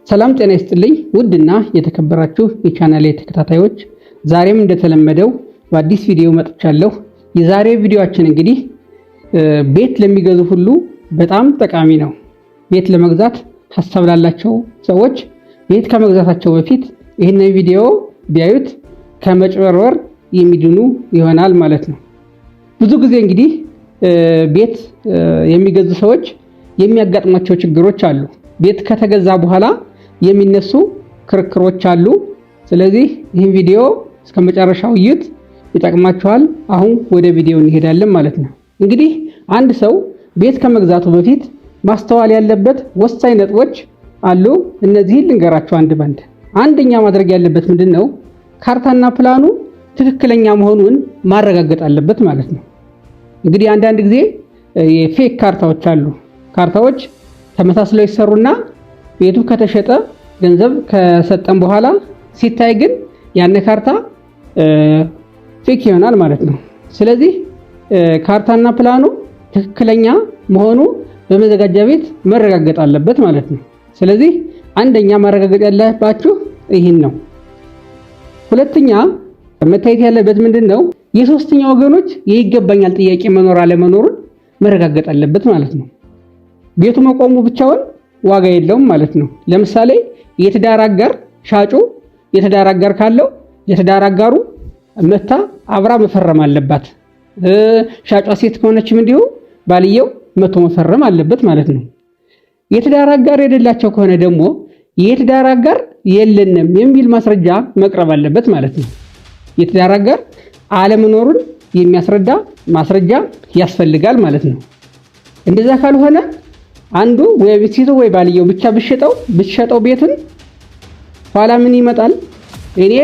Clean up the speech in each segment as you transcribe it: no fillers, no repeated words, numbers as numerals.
ሰላም ጤና ይስጥልኝ ውድና የተከበራችሁ የቻናሌ ተከታታዮች ዛሬም እንደተለመደው በአዲስ ቪዲዮ መጥቻለሁ። የዛሬ ቪዲዮአችን እንግዲህ ቤት ለሚገዙ ሁሉ በጣም ጠቃሚ ነው። ቤት ለመግዛት ሐሳብ ላላቸው ሰዎች ቤት ከመግዛታቸው በፊት ይህንን ቪዲዮ ቢያዩት ከመጭበርበር የሚድኑ ይሆናል ማለት ነው። ብዙ ጊዜ እንግዲህ ቤት የሚገዙ ሰዎች የሚያጋጥማቸው ችግሮች አሉ። ቤት ከተገዛ በኋላ የሚነሱ ክርክሮች አሉ። ስለዚህ ይህን ቪዲዮ እስከመጨረሻው እዩት፣ ይጠቅማችኋል። አሁን ወደ ቪዲዮ እንሄዳለን ማለት ነው። እንግዲህ አንድ ሰው ቤት ከመግዛቱ በፊት ማስተዋል ያለበት ወሳኝ ነጥቦች አሉ። እነዚህን ልንገራችሁ አንድ ባንድ። አንደኛ ማድረግ ያለበት ምንድነው? ካርታና ፕላኑ ትክክለኛ መሆኑን ማረጋገጥ አለበት ማለት ነው። እንግዲህ አንዳንድ ጊዜ የፌክ ካርታዎች አሉ። ካርታዎች ተመሳስለው ይሰሩና ቤቱ ከተሸጠ ገንዘብ ከሰጠን በኋላ ሲታይ ግን ያን ካርታ ፌክ ይሆናል ማለት ነው። ስለዚህ ካርታና ፕላኑ ትክክለኛ መሆኑ በመዘጋጃ ቤት መረጋገጥ አለበት ማለት ነው። ስለዚህ አንደኛ ማረጋገጥ ያለባችሁ ይህን ነው። ሁለተኛ መታየት ያለበት ምንድነው? የሶስተኛ ወገኖች የይገባኛል ጥያቄ መኖር አለመኖሩን መረጋገጥ አለበት ማለት ነው። ቤቱ መቆሙ ብቻውን ዋጋ የለውም ማለት ነው። ለምሳሌ የትዳር አጋር ሻጩ የትዳር አጋር ካለው የትዳር አጋሩ መታ አብራ መፈረም አለባት። ሻጯ ሴት ከሆነችም እንዲሁ ባልየው መቶ መፈረም አለበት ማለት ነው። የትዳር አጋር የሌላቸው ከሆነ ደግሞ የትዳር አጋር የለንም የሚል ማስረጃ መቅረብ አለበት ማለት ነው። የትዳር አጋር አለመኖሩን የሚያስረዳ ማስረጃ ያስፈልጋል ማለት ነው። እንደዛ ካልሆነ አንዱ ወይ ሴቱ ወይ ባልየው ብቻ ብትሸጠው ቤቱን ኋላ ምን ይመጣል? እኔ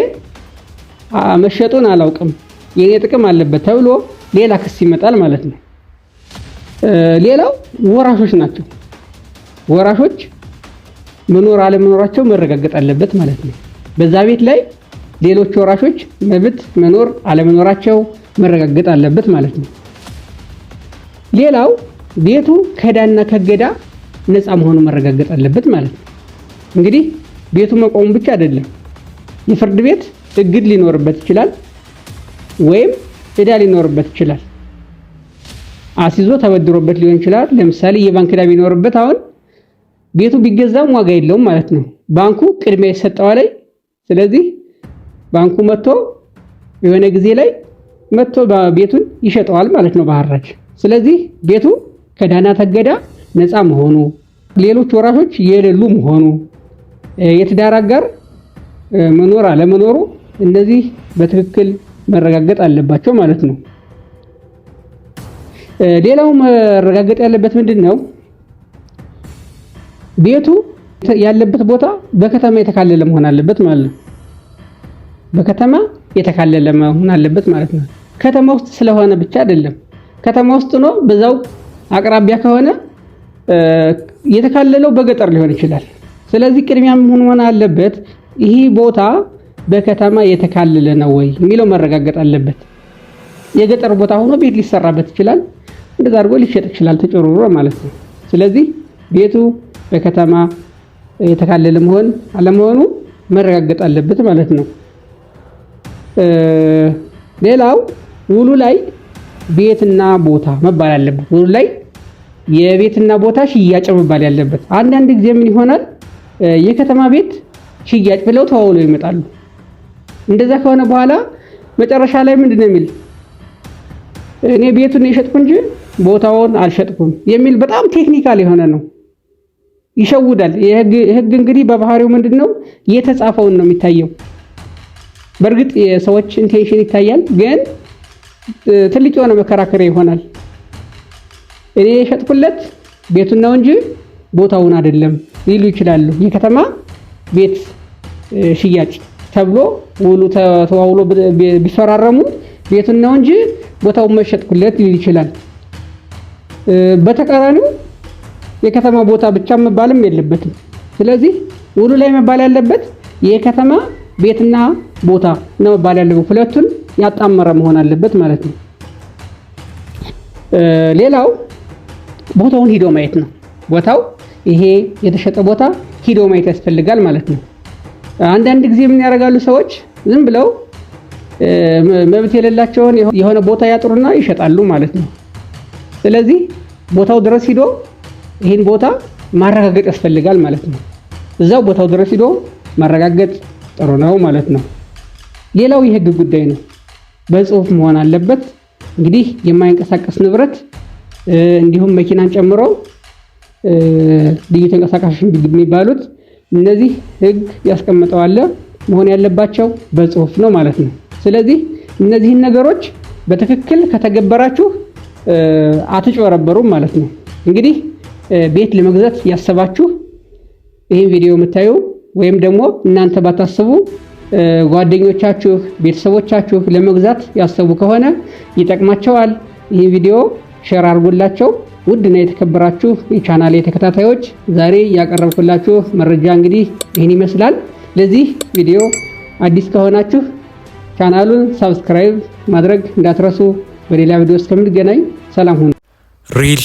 መሸጡን አላውቅም የኔ ጥቅም አለበት ተብሎ ሌላ ክስ ይመጣል ማለት ነው። ሌላው ወራሾች ናቸው። ወራሾች መኖር አለመኖራቸው መረጋገጥ አለበት ማለት ነው። በዛ ቤት ላይ ሌሎች ወራሾች መብት መኖር አለመኖራቸው መረጋገጥ አለበት ማለት ነው። ሌላው ቤቱ ከዕዳና ከእገዳ ነፃ መሆኑ መረጋገጥ አለበት ማለት ነው። እንግዲህ ቤቱ መቆሙ ብቻ አይደለም፣ የፍርድ ቤት እግድ ሊኖርበት ይችላል ወይም ዕዳ ሊኖርበት ይችላል። አስይዞ ተበድሮበት ሊሆን ይችላል። ለምሳሌ የባንክ ዕዳ ቢኖርበት አሁን ቤቱ ቢገዛም ዋጋ የለውም ማለት ነው። ባንኩ ቅድሚያ ይሰጠዋል። ስለዚህ ባንኩ መጥቶ የሆነ ጊዜ ላይ መጥቶ ቤቱን ይሸጠዋል ማለት ነው በሐራጅ። ስለዚህ ቤቱ ከዕዳና ከእገዳ ነፃ መሆኑ፣ ሌሎች ወራሾች የሌሉ መሆኑ፣ የትዳር አጋር መኖር አለመኖሩ እነዚህ በትክክል መረጋገጥ አለባቸው ማለት ነው። ሌላው መረጋገጥ ያለበት ምንድነው? ቤቱ ያለበት ቦታ በከተማ የተካለለ መሆን አለበት ማለት ነው። በከተማ የተካለለ መሆን አለበት ማለት ነው። ከተማ ውስጥ ስለሆነ ብቻ አይደለም። ከተማ ውስጥ ነው በዛው አቅራቢያ ከሆነ የተካለለው በገጠር ሊሆን ይችላል። ስለዚህ ቅድሚያ ምን ሆነ አለበት? ይህ ቦታ በከተማ የተካለለ ነው ወይ የሚለው መረጋገጥ አለበት። የገጠር ቦታ ሆኖ ቤት ሊሰራበት ይችላል፣ እንደዛ አድርጎ ሊሸጥ ይችላል ተጨሩሮ ማለት ነው። ስለዚህ ቤቱ በከተማ የተካለለ መሆን አለመሆኑ መረጋገጥ አለበት ማለት ነው። ሌላው ውሉ ላይ ቤትና ቦታ መባል አለበት። ውሉ ላይ የቤትና ቦታ ሽያጭ መባል ያለበት። አንዳንድ ጊዜ ምን ይሆናል? የከተማ ቤት ሽያጭ ብለው ተዋውለው ይመጣሉ። እንደዛ ከሆነ በኋላ መጨረሻ ላይ ምንድነው የሚል? እኔ ቤቱን የሸጥኩ እንጂ ቦታውን አልሸጥኩም የሚል በጣም ቴክኒካል የሆነ ነው። ይሸውዳል። የህግ እንግዲህ በባህሪው ምንድነው? የተጻፈውን ነው የሚታየው። በእርግጥ የሰዎች ኢንቴንሽን ይታያል፣ ግን ትልቅ የሆነ መከራከሪያ ይሆናል። እኔ የሸጥኩለት ቤቱን ነው እንጂ ቦታውን አይደለም ሊሉ ይችላሉ። የከተማ ቤት ሽያጭ ተብሎ ውሉ ተዋውሎ ቢፈራረሙ ቤቱን ነው እንጂ ቦታውን መሸጥኩለት ሊል ይችላል። በተቃራኒው የከተማ ቦታ ብቻ መባልም የለበትም። ስለዚህ ውሉ ላይ መባል ያለበት የከተማ ቤትና ቦታ ነው መባል ያለበት። ሁለቱን ያጣመረ መሆን አለበት ማለት ነው። ሌላው ቦታውን ሄዶ ማየት ነው። ቦታው ይሄ የተሸጠ ቦታ ሂዶ ማየት ያስፈልጋል ማለት ነው። አንዳንድ ጊዜ ምን ያደርጋሉ ሰዎች ዝም ብለው መብት የሌላቸውን የሆነ ቦታ ያጥሩና ይሸጣሉ ማለት ነው። ስለዚህ ቦታው ድረስ ሂዶ ይህን ቦታ ማረጋገጥ ያስፈልጋል ማለት ነው። እዛው ቦታው ድረስ ሂዶ ማረጋገጥ ጥሩ ነው ማለት ነው። ሌላው የህግ ጉዳይ ነው። በጽሁፍ መሆን አለበት። እንግዲህ የማይንቀሳቀስ ንብረት እንዲሁም መኪናን ጨምሮ ልዩ ተንቀሳቃሽ የሚባሉት እነዚህ ህግ ያስቀምጠው አለ መሆን ያለባቸው በጽሁፍ ነው ማለት ነው። ስለዚህ እነዚህን ነገሮች በትክክል ከተገበራችሁ አትጨረበሩም ማለት ነው። እንግዲህ ቤት ለመግዛት ያሰባችሁ ይሄን ቪዲዮ የምታዩ ወይም ደግሞ እናንተ ባታስቡ ጓደኞቻችሁ፣ ቤተሰቦቻችሁ ለመግዛት ያሰቡ ከሆነ ይጠቅማቸዋል። ይሄን ቪዲዮ ሼር አድርጉላቸው። ውድና የተከበራችሁ የቻናሌ ተከታታዮች ዛሬ ያቀረብኩላችሁ መረጃ እንግዲህ ይህን ይመስላል። ለዚህ ቪዲዮ አዲስ ከሆናችሁ ቻናሉን ሰብስክራይብ ማድረግ እንዳትረሱ። በሌላ ቪዲዮ እስከምንገናኝ ሰላም ሁኑ። ሪል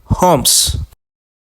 ሆምስ